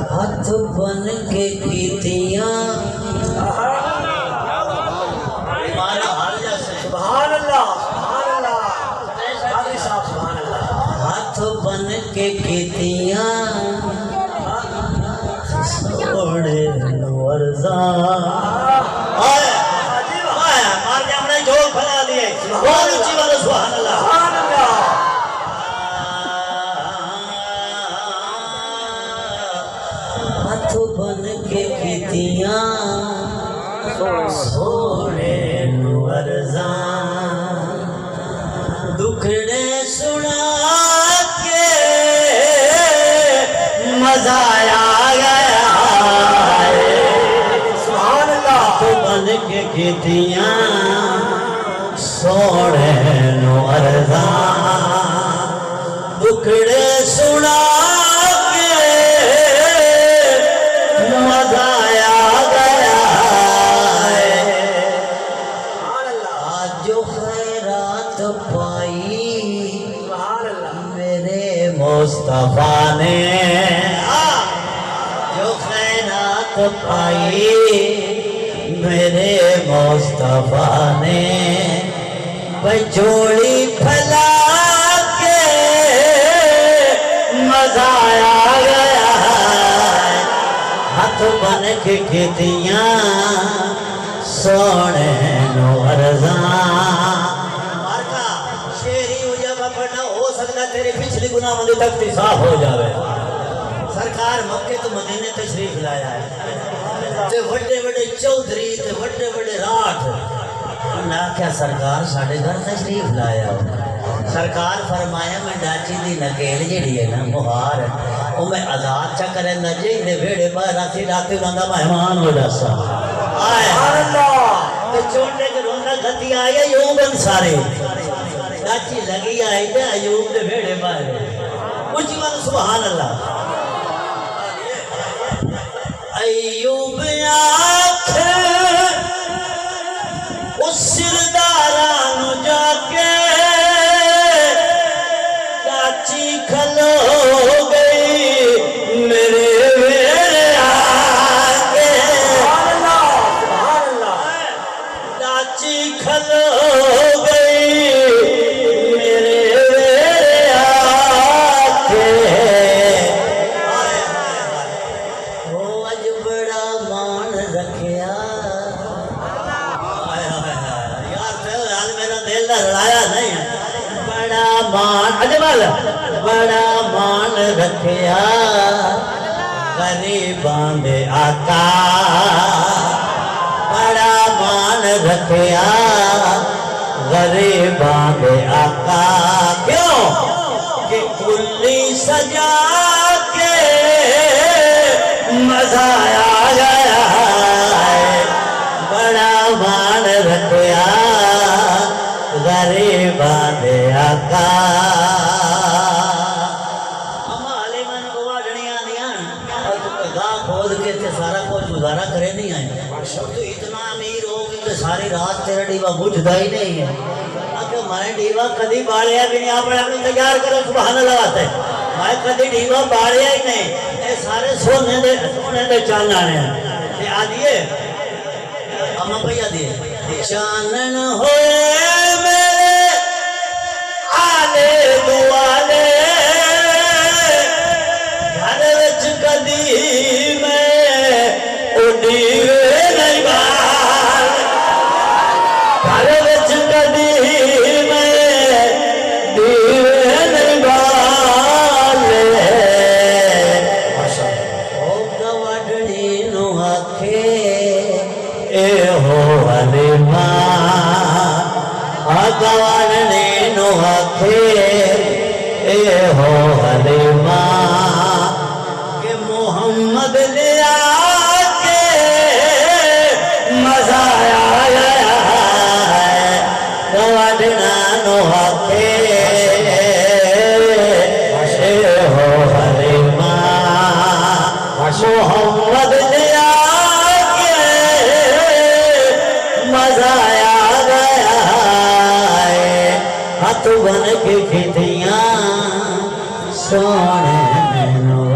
ہاتھ بن کے کیتیاں ہاتھ بن کے کیتیاں سوڑے ورزاں ہاتھ بن کے کیتیاں سوڑے ورزاں دکھڑے سنا کے مزہ آ گیا سبحان اللہ ہاتھ بن کے کیتیاں سوڑے ورزاں دکھڑے سنا مصطفیٰ نے جو خیرات پائی میرے مصطفیٰ نے بجوڑی پھیلا کے مزہ آ گیا ہاتھ بن کے کیتیاں سونے ورزاں تیرے پچھلی گناہ مندی تک صاف ہو جاوے سرکار مکے تو مدینے تشریف لایا ہے تے وڈے وڈے چودھری تے وڈے وڈے راٹھ نہ کیا سرکار ساڑھے گھر تشریف لایا ہو سرکار فرمایا میں ڈاچی دی نکیل جڑی ہے نا مہار وہ میں آزاد چا کرے نہ جی دے ویڑے پر راتی راتی انہاں مہمان ہو جاسا آئے تے چونڈے کے روندہ گھتی آئے یوں بن سارے ڈاچی لگی آئی تے ایوب دے بھیڑے باہر اچھی بات سبحان اللہ ایوب آنکھے اس سرداران جا کے ڈاچی کھلو گئی میرے بھیڑے آنکھے ڈاچی کھلو بڑا مان رکھیا غریباں دے آقا بڑا مان رکھیا غریباں دے آقا کیوں کہ کلی سجا کے مزہ آ گیا بڑا مان رکھیا غریباں دے آقا سارا کچھ گزارا کرے نہیں آئے تو اتنا امیر ہو کہ ساری رات تیرا ڈیوا بجھتا ہی نہیں ہے کہ میں ڈیوا کدی بالیا بھی نہیں اپنے اپنے تیار کرو سبحان اللہ بات ہے میں کدی ڈیوا بالیا ہی نہیں یہ سارے سونے دے چانن ہیں یہ آدھیے اما پہ آدھیے چانن ہوئے میرے آلے دوالے گھر وچ کدی نہیں بار گھر وچ کدی میں دیوے نہیں بالے او گوڑی نو آکھے اے ہو حلیمہ گوڑی نو آکھے اے ہو حلیمہ کہ محمد لیا مزہ آیا گوڑنا نو آکھے ہو حلیمہ محمد لیا کے مزہ آیا گیا ہاتھ بن کے کھیتیاں سونے مینوں